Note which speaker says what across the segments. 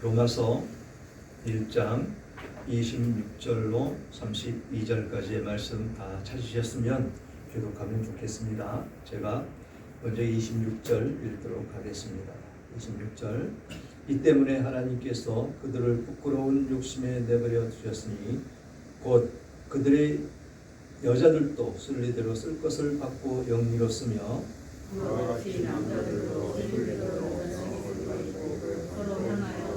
Speaker 1: 로마서 1장 26절로 32절까지의 말씀 다 찾으셨으면 교독하면 좋겠습니다. 제가 먼저 26절 읽도록 하겠습니다. 26절 이 때문에 하나님께서 그들을 부끄러운 욕심에 내버려 두셨으니 곧 그들의 여자들도 순리대로 쓸 것을 받고 영리로쓰며
Speaker 2: 그것이 남자들도 순리대로 서로 향하여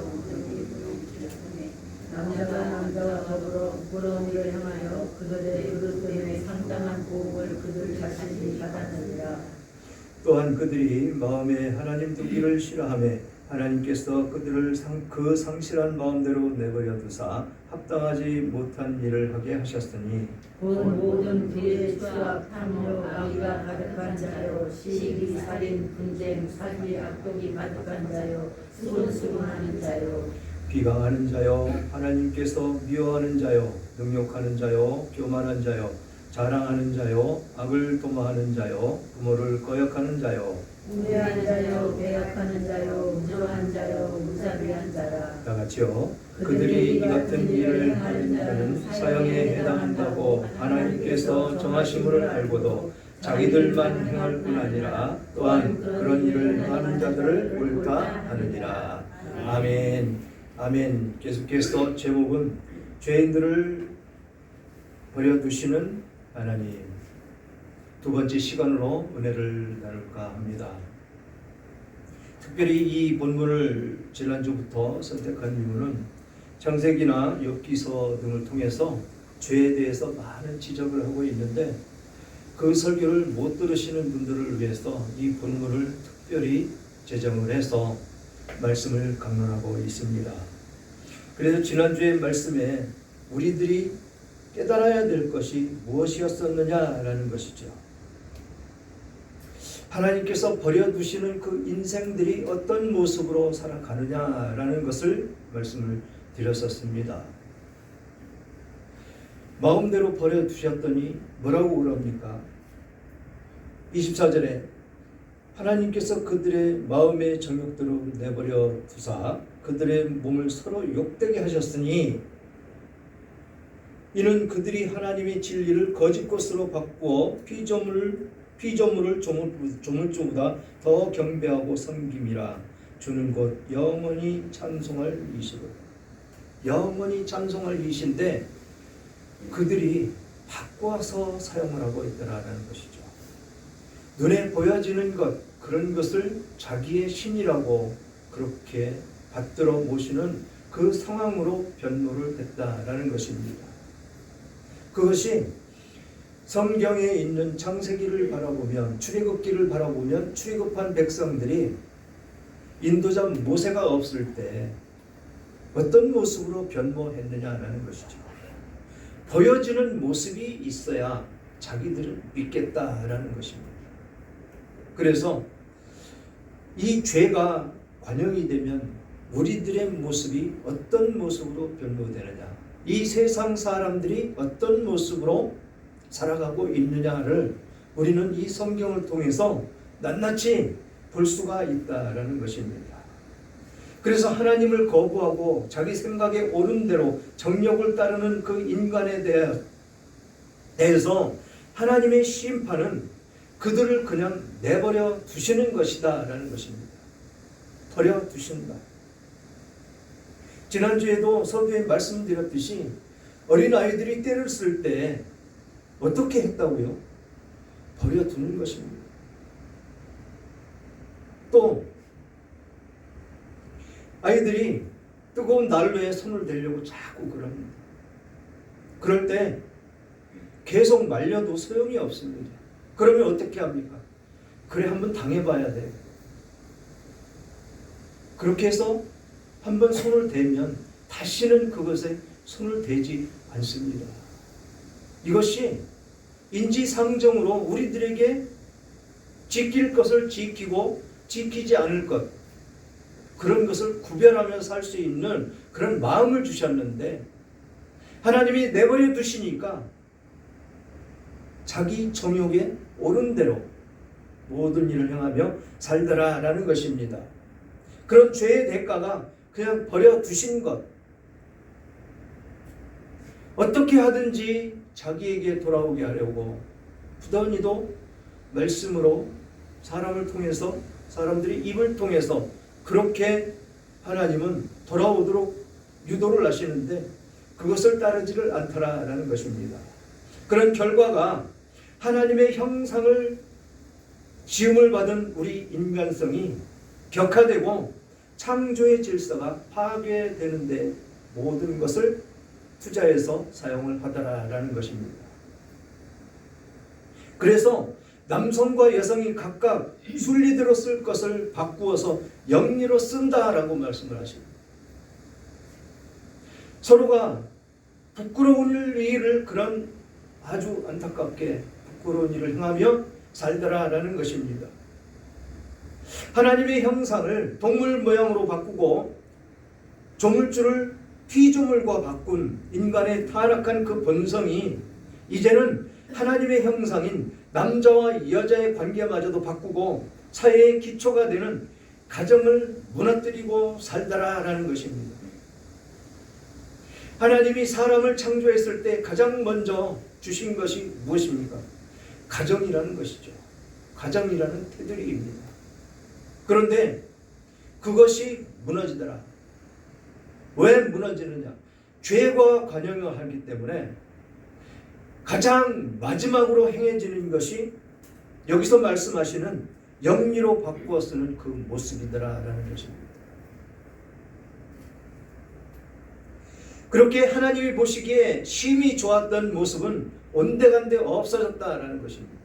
Speaker 2: 남자가 남자와 더불어 부끄러운 일을 향하여 그들의 의로 때문에 상당한 보응을 그들 자신이 받았느니라.
Speaker 1: 또한 그들이 마음에 하나님 듣기를 싫어하며 하나님께서 그들을 그 상실한 마음대로 내버려 두사 합당하지 못한 일을 하게 하셨으니
Speaker 2: 곧 모든 비리, 수악, 탐욕, 악의가 가득한 자요 시기, 살인, 분쟁, 사기, 악독이 가득한 자요 수군수군하는 자요
Speaker 1: 비방하는 자요 하나님께서 미워하는 자요 능욕하는 자요 교만한 자요 자랑하는 자요 악을 도모하는 자요 부모를 거역하는 자요
Speaker 2: 우매한 자요 배역하는 자요 무정한 자요 무자비한 자라.
Speaker 1: 다 같이요. 그들이 이 같은 일을 하는 자는 사형에 해당한다고 하나님께서 정하심을 알고도 자기들만 행할 뿐 아니라 또한 그런 일을 하는 자들을 옳다 하느니라. 아멘. 아멘. 계속해서 제목은 죄인들을 버려두시는 하나님. 두 번째 시간으로 은혜를 나눌까 합니다. 특별히 이 본문을 지난주부터 선택한 이유는 창세기나 욥기서 등을 통해서 죄에 대해서 많은 지적을 하고 있는데 그 설교를 못 들으시는 분들을 위해서 이 본문을 특별히 제정을 해서 말씀을 강론하고 있습니다. 그래서 지난주의 말씀에 우리들이 깨달아야 될 것이 무엇이었었느냐라는 것이죠. 하나님께서 버려두시는 그 인생들이 어떤 모습으로 살아가느냐라는 것을 말씀을 드렸었습니다. 마음대로 버려두셨더니 뭐라고 그럽니까? 24절에 하나님께서 그들의 마음의 정욕대로 내버려 두사 그들의 몸을 서로 욕되게 하셨으니 이는 그들이 하나님의 진리를 거짓 것으로 바꾸어 피조물을 조물주보다 더 경배하고 섬김이라. 주는 곧 영원히 찬송할 이시로. 영원히 찬송할 이신데 그들이 바꿔서 사용을 하고 있다라는 것이죠. 눈에 보여지는 것, 그런 것을 자기의 신이라고 그렇게 받들어 모시는 그 상황으로 변모를 했다라는 것입니다. 그것이 성경에 있는 창세기를 바라보면 출애굽기를 바라보면 출애굽한 백성들이 인도자 모세가 없을 때 어떤 모습으로 변모했느냐라는 것이죠. 보여지는 모습이 있어야 자기들은 믿겠다라는 것입니다. 그래서 이 죄가 관영이 되면 우리들의 모습이 어떤 모습으로 변모되느냐, 이 세상 사람들이 어떤 모습으로 살아가고 있느냐를 우리는 이 성경을 통해서 낱낱이 볼 수가 있다라는 것입니다. 그래서 하나님을 거부하고 자기 생각에 옳은 대로 정욕을 따르는 그 인간에 대해서 하나님의 심판은 그들을 그냥 내버려 두시는 것이다 라는 것입니다. 버려 두신다. 지난주에도 서두에 말씀드렸듯이 어린아이들이 때를 쓸 때 어떻게 했다고요? 버려두는 것입니다. 또 아이들이 뜨거운 난로에 손을 대려고 자꾸 그럽니다. 그럴 때 계속 말려도 소용이 없습니다. 그러면 어떻게 합니까? 그래 한번 당해봐야 돼. 그렇게 해서 한번 손을 대면 다시는 그것에 손을 대지 않습니다. 이것이 인지상정으로 우리들에게 지킬 것을 지키고 지키지 않을 것, 그런 것을 구별하며 살 수 있는 그런 마음을 주셨는데 하나님이 내버려 두시니까 자기 정욕에 옳은 대로 모든 일을 행하며 살더라라는 것입니다. 그런 죄의 대가가 그냥 버려두신 것, 어떻게 하든지 자기에게 돌아오게 하려고 부단히도 말씀으로 사람을 통해서, 사람들이 입을 통해서 그렇게 하나님은 돌아오도록 유도를 하시는데 그것을 따르지를 않더라라는 것입니다. 그런 결과가 하나님의 형상을 지음을 받은 우리 인간성이 격화되고 창조의 질서가 파괴되는데 모든 것을 투자해서 사용을 하더라라는 것입니다. 그래서 남성과 여성이 각각 순리대로 쓸 것을 바꾸어서 영리로 쓴다라고 말씀을 하십니다. 서로가 부끄러운 일을 그런 아주 안타깝게 부끄러운 일을 행하며 살더라라는 것입니다. 하나님의 형상을 동물 모양으로 바꾸고 조물주를 피조물과 바꾼 인간의 타락한 그 본성이 이제는 하나님의 형상인 남자와 여자의 관계마저도 바꾸고 사회의 기초가 되는 가정을 무너뜨리고 살더라라는 것입니다. 하나님이 사람을 창조했을 때 가장 먼저 주신 것이 무엇입니까? 가정이라는 것이죠. 가정이라는 테두리입니다. 그런데 그것이 무너지더라. 왜 무너지느냐? 죄가 관영하기 때문에 가장 마지막으로 행해지는 것이 여기서 말씀하시는 영리로 바꾸어 쓰는 그 모습이더라라는 것입니다. 그렇게 하나님이 보시기에 심히 좋았던 모습은 온데간데 없어졌다라는 것입니다.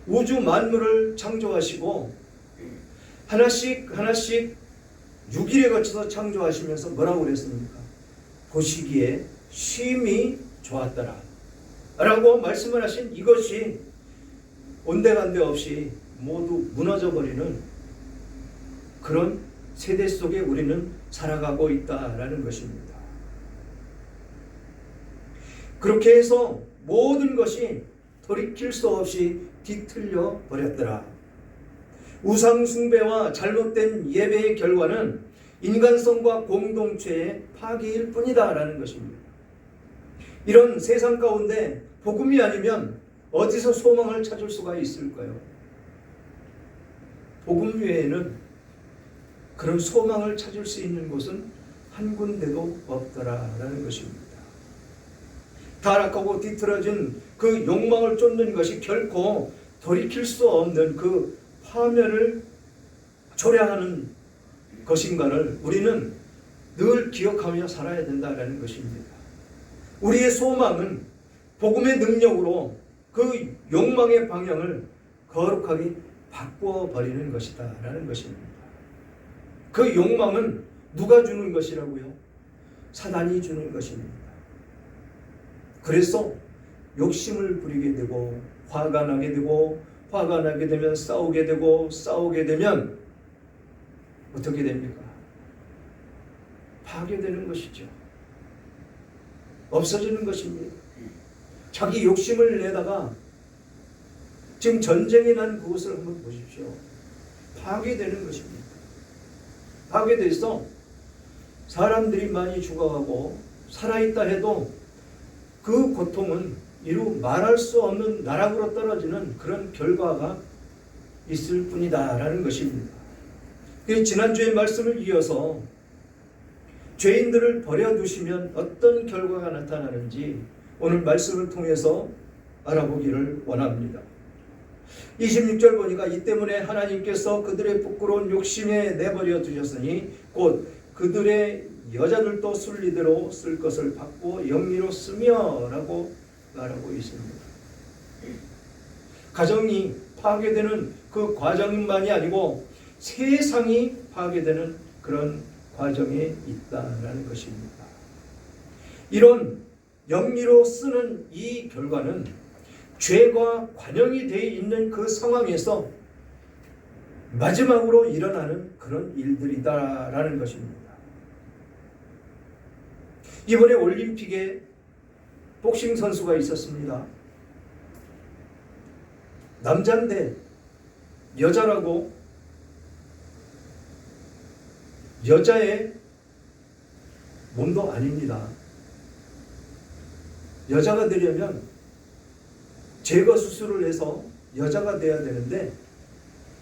Speaker 1: 우주 만물을 창조하시고 하나씩 6일에 거쳐서 창조하시면서 뭐라고 그랬습니까? 보시기에 심히 좋았더라 라고 말씀을 하신 이것이 온데간데 없이 모두 무너져버리는 그런 세대 속에 우리는 살아가고 있다라는 것입니다. 그렇게 해서 모든 것이 돌이킬 수 없이 뒤틀려 버렸더라. 우상 숭배와 잘못된 예배의 결과는 인간성과 공동체의 파괴일 뿐이다라는 것입니다. 이런 세상 가운데 복음이 아니면 어디서 소망을 찾을 수가 있을까요? 복음 외에는 그런 소망을 찾을 수 있는 곳은 한 군데도 없더라라는 것입니다. 타락하고 뒤틀어진 그 욕망을 쫓는 것이 결코 돌이킬 수 없는 그 화면을 초래하는 것인가를 우리는 늘 기억하며 살아야 된다는 것입니다. 우리의 소망은 복음의 능력으로 그 욕망의 방향을 거룩하게 바꾸어 버리는 것이다 라는 것입니다. 그 욕망은 누가 주는 것이라고요? 사단이 주는 것입니다. 그래서 욕심을 부리게 되고 화가 나게 되고 화가 나게 되면 싸우게 되고 싸우게 되면 어떻게 됩니까? 파괴되는 것이죠. 없어지는 것입니다. 자기 욕심을 내다가 지금 전쟁이 난 그곳을 한번 보십시오. 파괴되는 것입니다. 파괴돼서 사람들이 많이 죽어가고 살아있다 해도 그 고통은 이루 말할 수 없는 나락으로 떨어지는 그런 결과가 있을 뿐이다 라는 것입니다. 지난주의 말씀을 이어서 죄인들을 버려두시면 어떤 결과가 나타나는지 오늘 말씀을 통해서 알아보기를 원합니다. 26절 보니까 이 때문에 하나님께서 그들의 부끄러운 욕심에 내버려 두셨으니 곧 그들의 여자들도 순리대로 쓸 것을 바꾸어 영리로 쓰며 라고 말하고 있습니다. 가정이 파괴되는 그 과정만이 아니고 세상이 파괴되는 그런 과정에 있다라는 것입니다. 이런 영리로 쓰는 이 결과는 죄가 관영이 되어 있는 그 상황에서 마지막으로 일어나는 그런 일들이다라는 것입니다. 이번에 올림픽에 복싱 선수가 있었습니다. 남자인데 여자라고 여자의 몸도 아닙니다. 여자가 되려면 제거 수술을 해서 여자가 돼야 되는데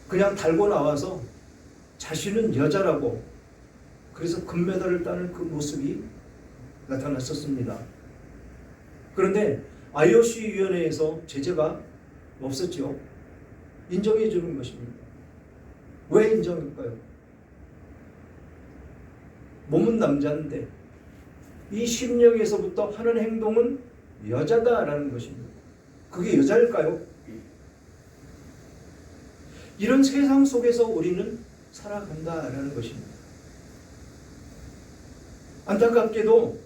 Speaker 1: 그냥 달고 나와서 자신은 여자라고 그래서 금메달을 따는 그 모습이 나타났었습니다. 그런데 IOC 위원회에서 제재가 없었죠. 인정해 주는 것입니다. 왜 인정할까요? 몸은 남자인데 이 심령에서부터 하는 행동은 여자다라는 것입니다. 그게 여자일까요? 이런 세상 속에서 우리는 살아간다라는 것입니다. 안타깝게도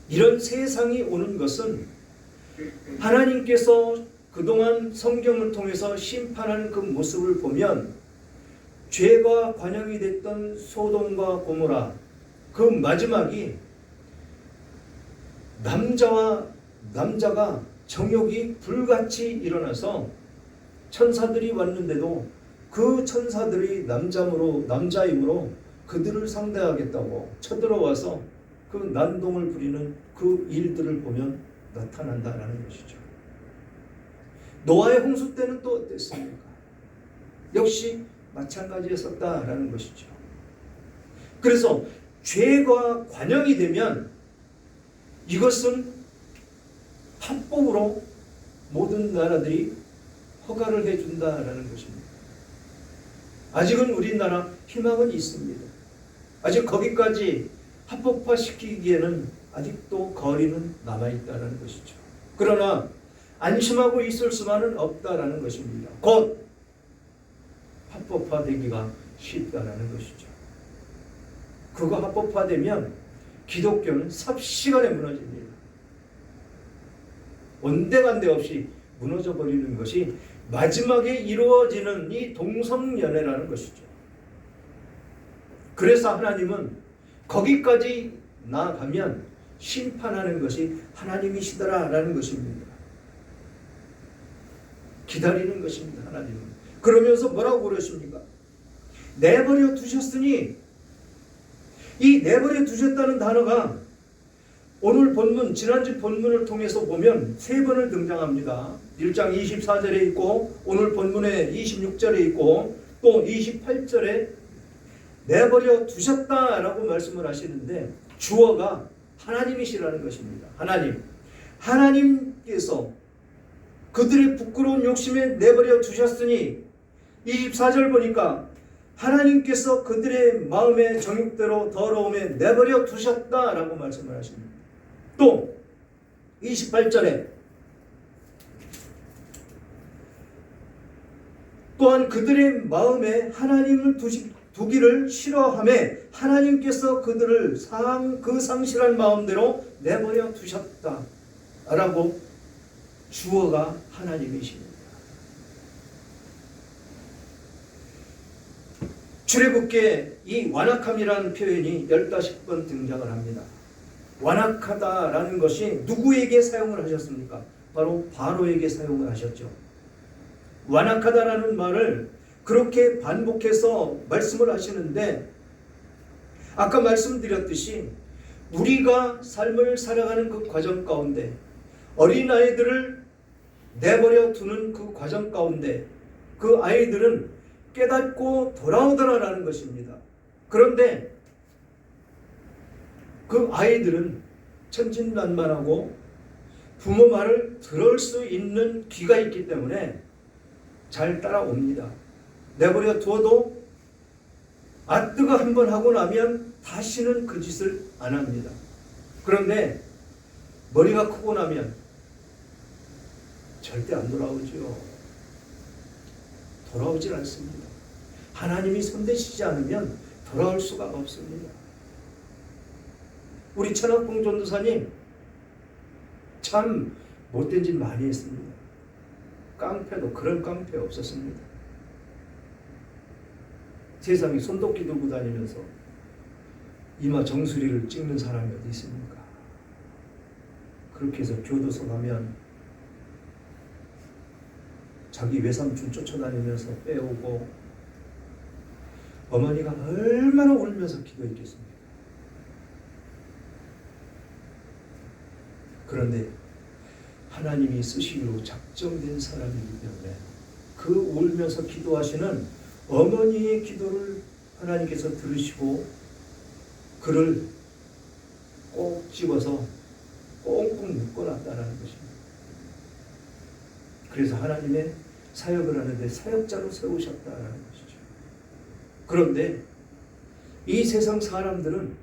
Speaker 1: 이런 세상이 오는 것은 하나님께서 그동안 성경을 통해서 심판하는 그 모습을 보면 죄가 관영이 됐던 소돔과 고모라 그 마지막이 남자가 정욕이 불같이 일어나서 천사들이 왔는데도 그 천사들이 남자이므로 그들을 상대하겠다고 쳐들어와서 그 난동을 부리는 그 일들을 보면 나타난다라는 것이죠. 노아의 홍수 때는 또 어땠습니까? 역시 마찬가지였었다라는 것이죠. 그래서 죄가 관영이 되면 이것은 합법으로 모든 나라들이 허가를 해준다라는 것입니다. 아직은 우리나라 희망은 있습니다. 아직 거기까지 합법화시키기에는 아직도 거리는 남아있다는 것이죠. 그러나 안심하고 있을 수만은 없다라는 것입니다. 곧 합법화되기가 쉽다라는 것이죠. 그거 합법화되면 기독교는 삽시간에 무너집니다. 온데간데 없이 무너져 버리는 것이 마지막에 이루어지는 이 동성연애라는 것이죠. 그래서 하나님은 거기까지 나아가면 심판하는 것이 하나님이시더라라는 것입니다. 기다리는 것입니다. 하나님은. 그러면서 뭐라고 그러십니까? 내버려 두셨으니 이 내버려 두셨다는 단어가 오늘 본문, 지난주 본문을 통해서 보면 세 번을 등장합니다. 1장 24절에 있고 오늘 본문에 26절에 있고 또 28절에 내버려 두셨다라고 말씀을 하시는데 주어가 하나님이시라는 것입니다. 하나님께서 그들의 부끄러운 욕심에 내버려 두셨으니 24절 보니까 하나님께서 그들의 마음의 정욕대로 더러움에 내버려 두셨다라고 말씀을 하십니다. 또 28절에 또한 그들의 마음에 하나님을 두기를 싫어하며 하나님께서 그들을 그 상실한 마음대로 내버려 두셨다라고 주어가 하나님이십니다. 출애굽기에 이 완악함이라는 표현이 15번 등장을 합니다. 완악하다라는 것이 누구에게 사용을 하셨습니까? 바로 바로에게 사용을 하셨죠. 완악하다라는 말을 그렇게 반복해서 말씀을 하시는데 아까 말씀드렸듯이 우리가 삶을 살아가는 그 과정 가운데 어린아이들을 내버려 두는 그 과정 가운데 그 아이들은 깨닫고 돌아오더라라는 것입니다. 그런데 그 아이들은 천진난만하고 부모 말을 들을 수 있는 귀가 있기 때문에 잘 따라옵니다. 내버려 두어도 아뜨가 한번 하고 나면 다시는 그 짓을 안 합니다. 그런데 머리가 크고 나면 절대 안 돌아오죠. 돌아오질 않습니다. 하나님이 손대시지 않으면 돌아올 수가 없습니다. 우리 천학봉 전도사님 참 못된 짓 많이 했습니다. 깡패도 그런 깡패 없었습니다. 세상에 손도끼 들고 다니면서 이마 정수리를 찍는 사람이 어디 있습니까? 그렇게 해서 교도소 가면 자기 외삼촌 쫓아다니면서 빼오고 어머니가 얼마나 울면서 기도했겠습니까? 그런데 하나님이 쓰시기로 작정된 사람이기 때문에 그 울면서 기도하시는 어머니의 기도를 하나님께서 들으시고 그를 꼭 집어서 꽁꽁 묶어놨다는 것입니다. 그래서 하나님의 사역을 하는데 사역자로 세우셨다는 것이죠. 그런데 이 세상 사람들은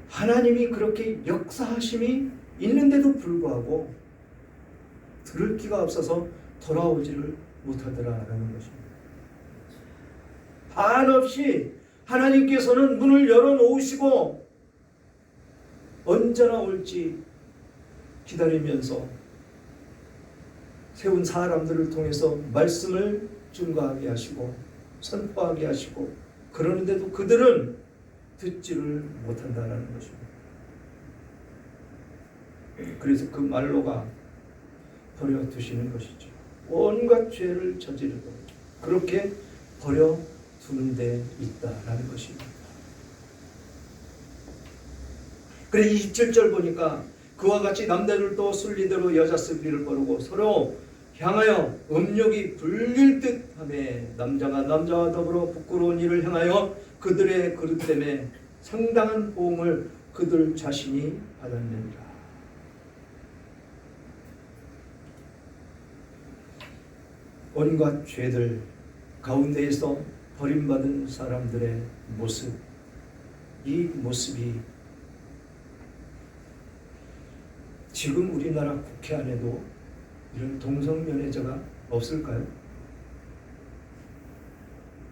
Speaker 1: 하나님이 그렇게 역사하심이 있는데도 불구하고 들을 귀가 없어서 돌아오지를 못하더라라는 것입니다. 한없이 하나님께서는 문을 열어놓으시고 언제나 올지 기다리면서 세운 사람들을 통해서 말씀을 증거하게 하시고 선포하게 하시고 그러는데도 그들은 듣지를 못한다는 것입니다. 그래서 그 말로가 버려두시는 것이죠. 온갖 죄를 저지르도록 그렇게 버려두는 데 있다라는 것입니다. 그래 27절 보니까 그와 같이 남자들도 순리대로 여자 쓰리를 거르고 서로 향하여 음욕이 불릴 듯하며 남자가 남자와 더불어 부끄러운 일을 행하여 그들의 그릇 때문에 상당한 보응을 그들 자신이 받았느니라. 온갖 죄들 가운데에서 버림받은 사람들의 모습, 이 모습이 지금 우리나라 국회 안에도 이런 동성연애자가 없을까요?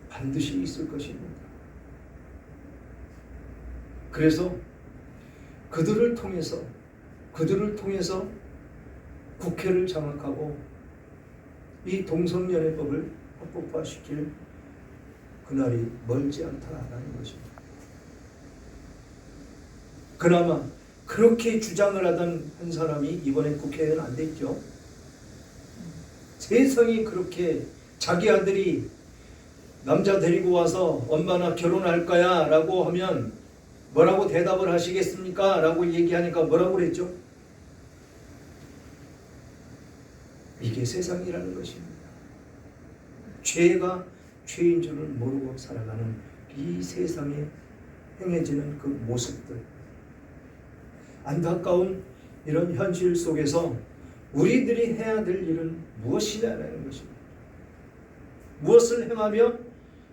Speaker 1: 반드시 있을 것입니다. 그래서 그들을 통해서 국회를 장악하고 이 동성연애법을 합법화시킬 그날이 멀지 않다라는 것입니다. 그나마 그렇게 주장을 하던 한 사람이 이번에 국회에는 안 됐죠. 세상이 그렇게 자기 아들이 남자 데리고 와서 엄마나 결혼할 거야 라고 하면 뭐라고 대답을 하시겠습니까? 라고 얘기하니까 뭐라고 그랬죠? 이게 세상이라는 것입니다. 죄가 죄인 줄을 모르고 살아가는 이 세상에 행해지는 그 모습들, 안타까운 이런 현실 속에서 우리들이 해야 될 일은 무엇이냐는 것입니다. 무엇을 행하며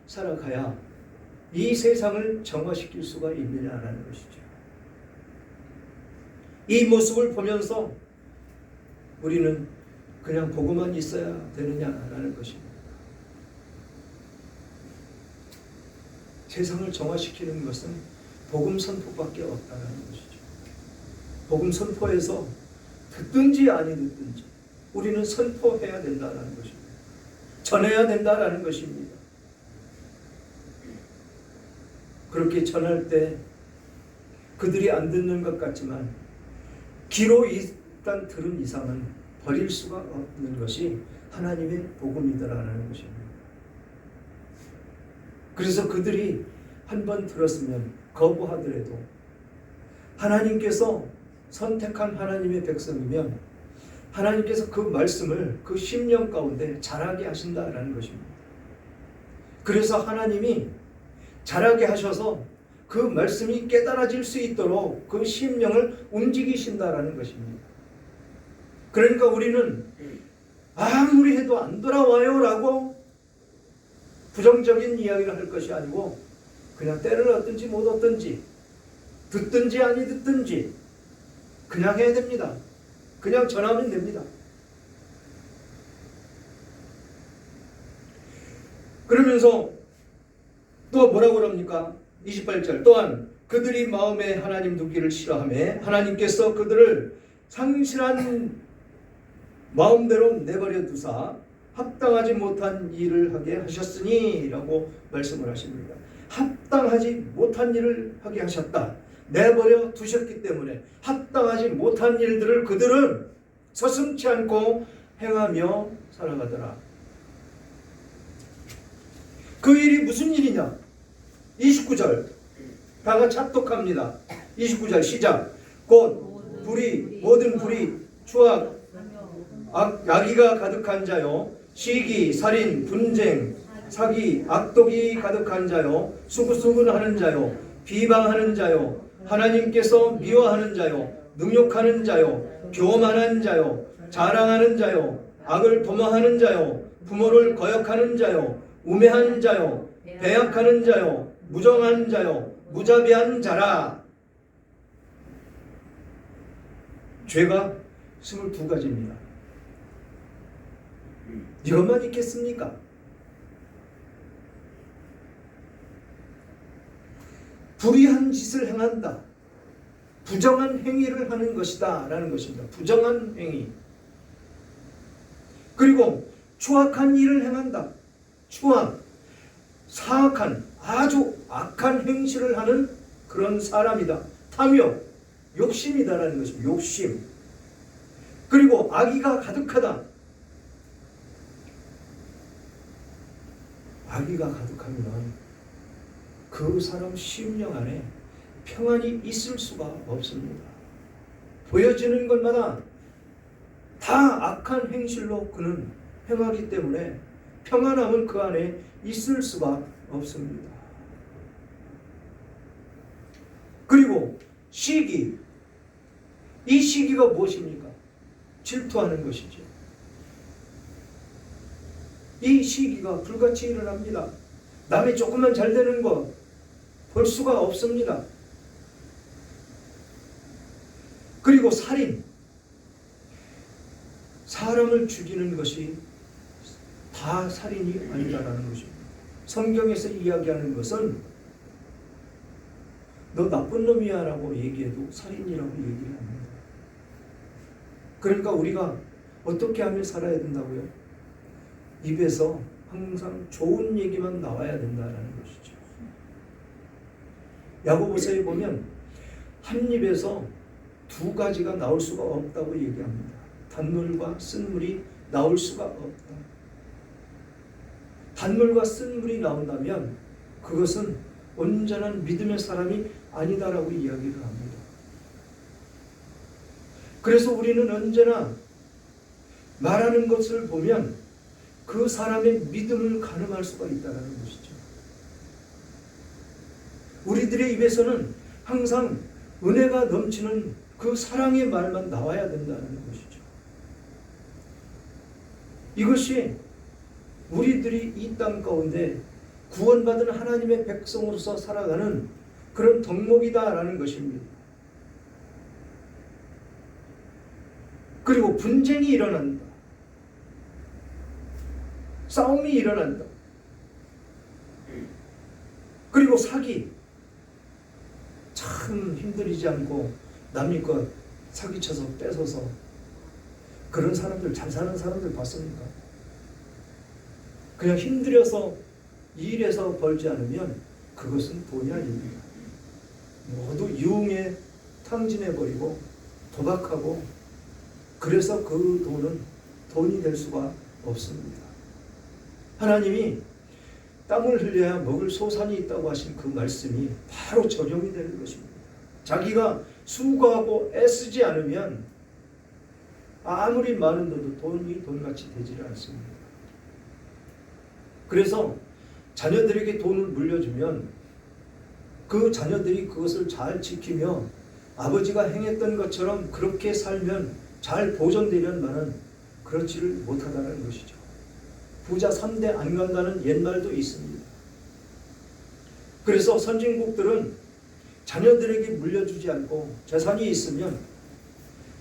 Speaker 1: 살아가야 이 세상을 정화시킬 수가 있느냐라는 것이죠. 이 모습을 보면서 우리는 그냥 보고만 있어야 되느냐라는 것입니다. 세상을 정화시키는 것은 복음 선포밖에 없다는 것이죠. 복음 선포에서 듣든지 아니 듣든지 우리는 선포해야 된다는 것입니다. 전해야 된다는 것입니다. 그렇게 전할 때 그들이 안 듣는 것 같지만 귀로 일단 들은 이상은 버릴 수가 없는 것이 하나님의 복음이더라는 것입니다. 그래서 그들이 한 번 들었으면 거부하더라도 하나님께서 선택한 하나님의 백성이면 하나님께서 그 말씀을 그 심령 가운데 자라게 하신다라는 것입니다. 그래서 하나님이 자라게 하셔서 그 말씀이 깨달아질 수 있도록 그 심령을 움직이신다라는 것입니다. 그러니까 우리는 아무리 해도 안 돌아와요 라고 부정적인 이야기를 할 것이 아니고 그냥 때를 얻든지 못 얻든지 듣든지 아니 듣든지 그냥 해야 됩니다. 그냥 전하면 됩니다. 그러면서 또 뭐라고 그럽니까? 28절 또한 그들이 마음에 하나님 두기를 싫어하며 하나님께서 그들을 상실한 마음대로 내버려 두사 합당하지 못한 일을 하게 하셨으니 라고 말씀을 하십니다. 합당하지 못한 일을 하게 하셨다. 내버려 두셨기 때문에 합당하지 못한 일들을 그들은 서슴지 않고 행하며 살아가더라. 그 일이 무슨 일이냐? 29절 다 같이 합독합니다. 29절 시작. 곧 모든 불의, 추악, 악의가 가득한 자요, 시기, 살인, 분쟁, 사기, 악독이 가득한 자요, 수구수군하는 자요, 비방하는 자요, 하나님께서 미워하는 자요, 능욕하는 자요, 교만한 자요, 자랑하는 자요, 악을 도모하는 자요, 부모를 거역하는 자요, 우매한 자요, 배약하는 자요, 무정한 자요, 무자비한 자라. 죄가 22가지입니다. 이것만 있겠습니까? 불의한 짓을 행한다. 부정한 행위를 하는 것이다 라는 것입니다. 부정한 행위. 그리고 추악한 일을 행한다. 추악, 사악한, 아주 악한 행실을 하는 그런 사람이다. 탐욕, 욕심이다라는 것입니다. 욕심. 그리고 악의가 가득하다. 악의가 가득하면 그 사람 심령 안에 평안이 있을 수가 없습니다. 보여지는 것마다 다 악한 행실로 그는 행하기 때문에 평안함은 그 안에 있을 수가 없습니다. 그리고 시기, 이 시기가 무엇입니까? 질투하는 것이죠. 이 시기가 불같이 일어납니다. 남이 조금만 잘 되는 거 볼 수가 없습니다. 그리고 살인, 사람을 죽이는 것이 다 살인이 아니다라는 것입니다. 성경에서 이야기하는 것은 너 나쁜 놈이야 라고 얘기해도 살인이라고 얘기를 합니다. 그러니까 우리가 어떻게 하면 살아야 된다고요? 입에서 항상 좋은 얘기만 나와야 된다는 것이죠. 야고보서에 보면 한 입에서 두 가지가 나올 수가 없다고 얘기합니다. 단물과 쓴물이 나올 수가 없다. 단물과 쓴물이 나온다면 그것은 온전한 믿음의 사람이 아니다라고 이야기를 합니다. 그래서 우리는 언제나 말하는 것을 보면 그 사람의 믿음을 가늠할 수가 있다는 것이죠. 우리들의 입에서는 항상 은혜가 넘치는 그 사랑의 말만 나와야 된다는 것이죠. 이것이 우리들이 이 땅 가운데 구원받은 하나님의 백성으로서 살아가는 그런 덕목이다라는 것입니다. 그리고 분쟁이 일어난다. 싸움이 일어난다. 그리고 사기. 참 힘들이지 않고 남의 것 사기쳐서 뺏어서 그런 사람들, 잘 사는 사람들 봤습니까? 그냥 힘들여서 일해서 벌지 않으면 그것은 돈이 아닙니다. 모두 유흥에 탕진해버리고 도박하고 그래서 그 돈은 돈이 될 수가 없습니다. 하나님이 땀을 흘려야 먹을 소산이 있다고 하신 그 말씀이 바로 적용이 되는 것입니다. 자기가 수고하고 애쓰지 않으면 아무리 많은 돈이 돈같이 되지를 않습니다. 그래서 자녀들에게 돈을 물려주면 그 자녀들이 그것을 잘 지키며 아버지가 행했던 것처럼 그렇게 살면 잘 보존되련만은 그렇지를 못하다는 것이죠. 부자 3대 안 간다는 옛말도 있습니다. 그래서 선진국들은 자녀들에게 물려주지 않고 재산이 있으면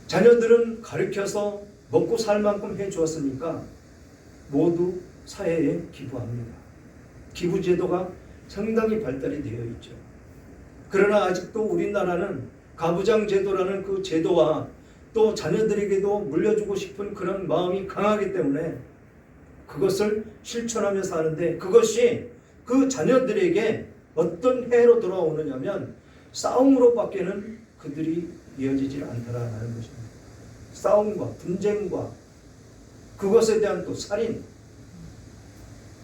Speaker 1: 자녀들은 가르쳐서 먹고 살 만큼 해주었으니까 모두 사회에 기부합니다. 기부제도가 상당히 발달이 되어 있죠. 그러나 아직도 우리나라는 가부장 제도라는 그 제도와 또 자녀들에게도 물려주고 싶은 그런 마음이 강하기 때문에 그것을 실천하며 사는데 그것이 그 자녀들에게 어떤 해로 돌아오느냐면 싸움으로밖에는 그들이 이어지질 않더라라는 것입니다. 싸움과 분쟁과 그것에 대한 또 살인,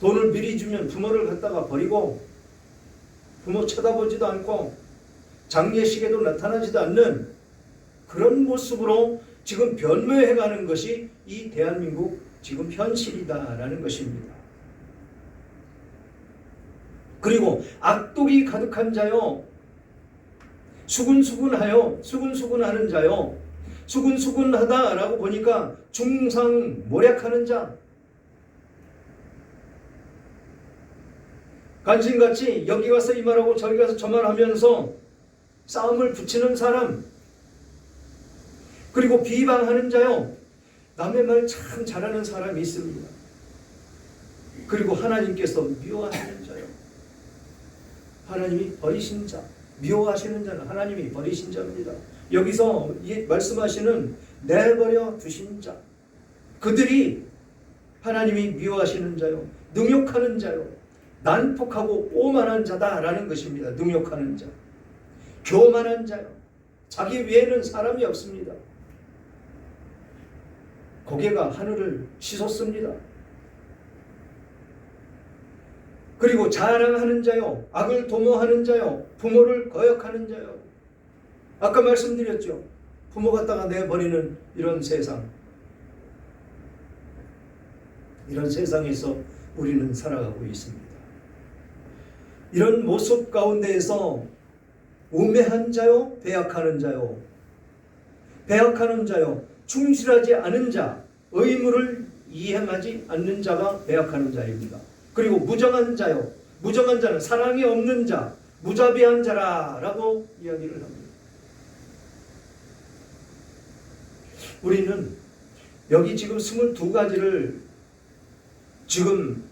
Speaker 1: 돈을 미리 주면 부모를 갖다가 버리고 부모 쳐다보지도 않고 장례식에도 나타나지도 않는 그런 모습으로 지금 변모해가는 것이 이 대한민국 지금 현실이다라는 것입니다. 그리고 악독이 가득한 자요, 수근수근하여 수근수근하는 자요, 수근수근하다라고 보니까 중상모략하는 자, 간신같이 여기 가서 이 말하고 저기 가서 저 말하면서 싸움을 붙이는 사람, 그리고 비방하는 자요, 남의 말 참 잘하는 사람이 있습니다. 그리고 하나님께서 미워하시는 자요, 하나님이 버리신 자, 미워하시는 자는 하나님이 버리신 자입니다. 여기서 말씀하시는 내버려 두신 자, 그들이 하나님이 미워하시는 자요, 능욕하는 자요, 난폭하고 오만한 자다라는 것입니다. 능욕하는 자, 교만한 자요, 자기 외에는 사람이 없습니다. 고개가 하늘을 치솟습니다. 그리고 자랑하는 자요, 악을 도모하는 자요, 부모를 거역하는 자요. 아까 말씀드렸죠. 부모 갖다가 내버리는 이런 세상, 이런 세상에서 우리는 살아가고 있습니다. 이런 모습 가운데에서 우매한 자요, 배역하는 자요, 배역하는 자요, 충실하지 않은 자, 의무를 이행하지 않는 자가 배역하는 자입니다. 그리고 무정한 자요, 무정한 자는 사랑이 없는 자, 무자비한 자라라고 이야기를 합니다. 우리는 여기 지금 22가지를 지금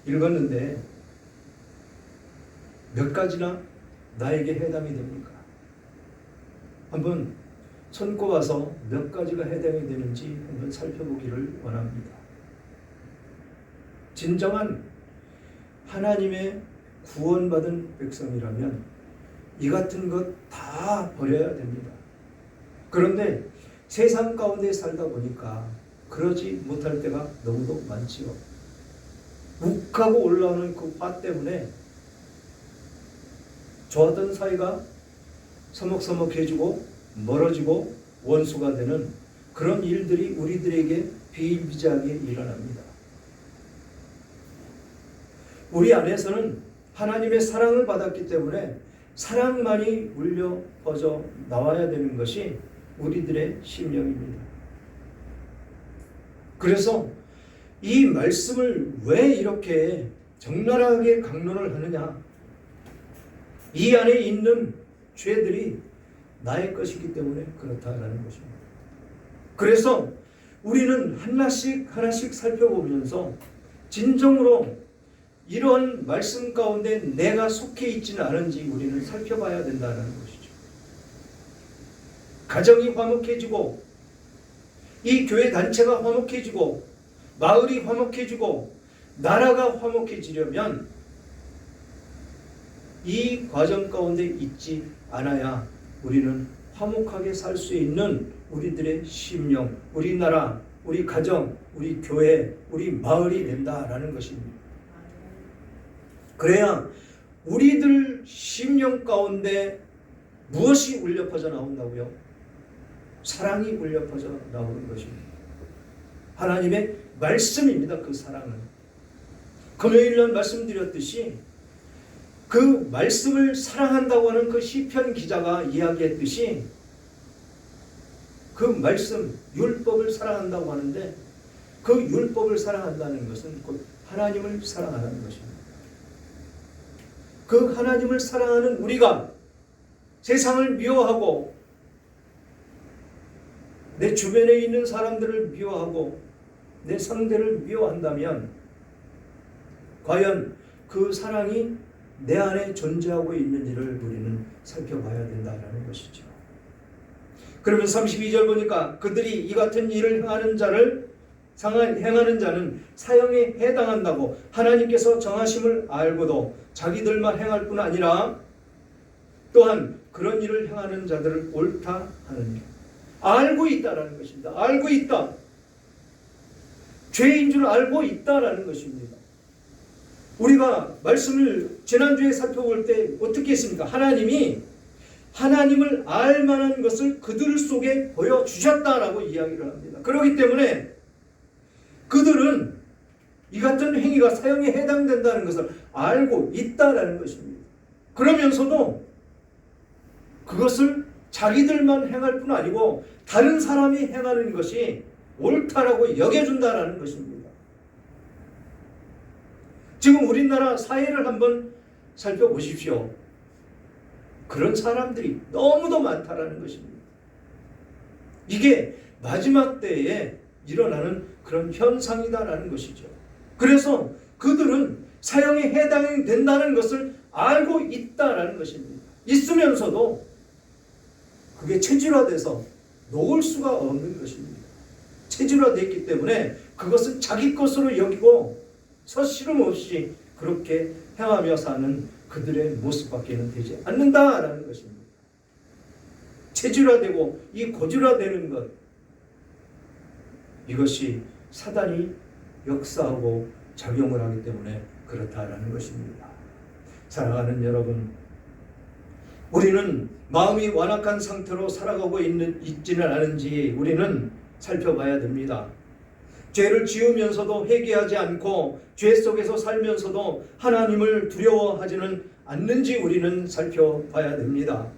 Speaker 1: 읽었는데 몇 가지나 나에게 해당이 됩니까? 한번 손꼽아서 몇 가지가 해당이 되는지 한번 살펴보기를 원합니다. 진정한 하나님의 구원받은 백성이라면 이 같은 것 다 버려야 됩니다. 그런데 세상 가운데 살다 보니까 그러지 못할 때가 너무도 많지요. 욱하고 올라오는 그 화 때문에 좋았던 사이가 서먹서먹해지고 멀어지고 원수가 되는 그런 일들이 우리들에게 비일비재하게 일어납니다. 우리 안에서는 하나님의 사랑을 받았기 때문에 사랑만이 울려 퍼져 나와야 되는 것이 우리들의 심령입니다. 그래서 이 말씀을 왜 이렇게 적나라하게 강론을 하느냐? 이 안에 있는 죄들이 나의 것이기 때문에 그렇다라는 것입니다. 그래서 우리는 하나씩 하나씩 살펴보면서 진정으로 이런 말씀 가운데 내가 속해 있지는 않은지 우리는 살펴봐야 된다는 것이죠. 가정이 화목해지고 이 교회 단체가 화목해지고 마을이 화목해지고 나라가 화목해지려면 이 과정 가운데 있지 않아야 우리는 화목하게 살 수 있는 우리들의 심령, 우리 나라, 우리 가정, 우리 교회, 우리 마을이 된다라는 것입니다. 그래야 우리들 심령 가운데 무엇이 울려 퍼져 나온다고요? 사랑이 울려 퍼져 나오는 것입니다. 하나님의 말씀입니다. 그 사랑은. 금요일날 말씀드렸듯이 그 말씀을 사랑한다고 하는 그 시편 기자가 이야기했듯이 그 말씀, 율법을 사랑한다고 하는데 그 율법을 사랑한다는 것은 곧 하나님을 사랑하는 것입니다. 그 하나님을 사랑하는 우리가 세상을 미워하고 내 주변에 있는 사람들을 미워하고 내 상대를 미워한다면 과연 그 사랑이 내 안에 존재하고 있는지를 우리는 살펴봐야 된다는 것이죠. 그러면 32절 보니까 그들이 이 같은 일을 행하는 자는 사형에 해당한다고 하나님께서 정하심을 알고도 자기들만 행할 뿐 아니라 또한 그런 일을 행하는 자들을 옳다 하느니라. 알고 있다라는 것입니다. 알고 있다. 죄인 줄 알고 있다라는 것입니다. 우리가 말씀을 지난주에 살펴볼 때 어떻게 했습니까? 하나님이 하나님을 알 만한 것을 그들 속에 보여주셨다라고 이야기를 합니다. 그렇기 때문에 그들은 이 같은 행위가 사형에 해당된다는 것을 알고 있다라는 것입니다. 그러면서도 그것을 자기들만 행할 뿐 아니고 다른 사람이 행하는 것이 옳다라고 여겨준다라는 것입니다. 지금 우리나라 사회를 한번 살펴보십시오. 그런 사람들이 너무도 많다라는 것입니다. 이게 마지막 때에 일어나는 그런 현상이다라는 것이죠. 그래서 그들은 사형에 해당된다는 것을 알고 있다라는 것입니다. 있으면서도 그게 체질화돼서 놓을 수가 없는 것입니다. 체질화됐기 때문에 그것은 자기 것으로 여기고 서시름 없이 그렇게 행하며 사는 그들의 모습밖에는 되지 않는다라는 것입니다. 체질화되고 이 고질화되는 것, 이것이 사단이 역사하고 작용을 하기 때문에 그렇다라는 것입니다. 사랑하는 여러분, 우리는 마음이 완악한 상태로 살아가고 있지는 않은지 우리는 살펴봐야 됩니다. 죄를 지으면서도 회개하지 않고 죄 속에서 살면서도 하나님을 두려워하지는 않는지 우리는 살펴봐야 됩니다.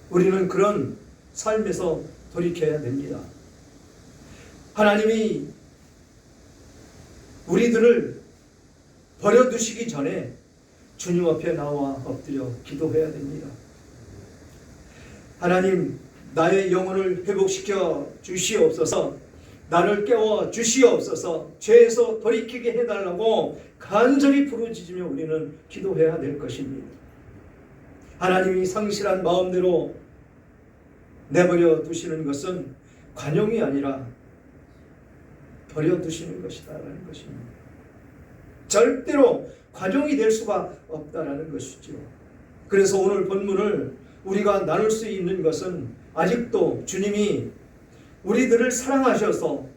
Speaker 1: 우리는 그런 삶에서 돌이켜야 됩니다. 하나님이 우리들을 버려두시기 전에 주님 앞에 나와 엎드려 기도해야 됩니다. 하나님, 나의 영혼을 회복시켜 주시옵소서. 나를 깨워 주시옵소서. 죄에서 돌이키게 해달라고 간절히 부르짖으며 우리는 기도해야 될 것입니다. 하나님이 상실한 마음대로 내버려 두시는 것은 관용이 아니라 버려두시는 것이다라는 것입니다. 절대로 관용이 될 수가 없다라는 것이죠. 그래서 오늘 본문을 우리가 나눌 수 있는 것은 아직도 주님이 우리들을 사랑하셔서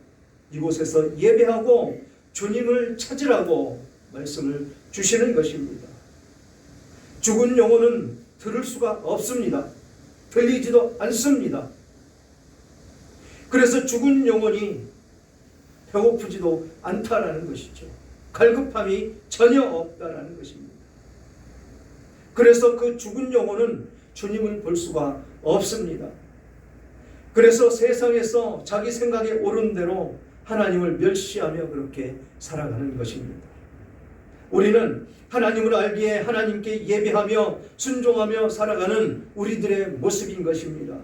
Speaker 1: 이곳에서 예배하고 주님을 찾으라고 말씀을 주시는 것입니다. 죽은 영혼은 들을 수가 없습니다. 들리지도 않습니다. 그래서 죽은 영혼이 배고프지도 않다라는 것이죠. 갈급함이 전혀 없다라는 것입니다. 그래서 그 죽은 영혼은 주님을 볼 수가 없습니다. 그래서 세상에서 자기 생각에 옳은 대로 하나님을 멸시하며 그렇게 살아가는 것입니다. 우리는 하나님을 알기에 하나님께 예배하며 순종하며 살아가는 우리들의 모습인 것입니다.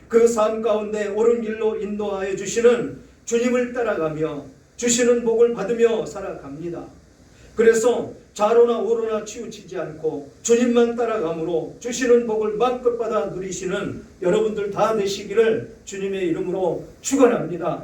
Speaker 1: 그 삶 가운데 옳은 길로 인도하여 주시는 주님을 따라가며 주시는 복을 받으며 살아갑니다. 그래서 좌로나 우로나 치우치지 않고 주님만 따라감으로 주시는 복을 마음껏 받아 누리시는 여러분들 다 되시기를 주님의 이름으로 축원합니다.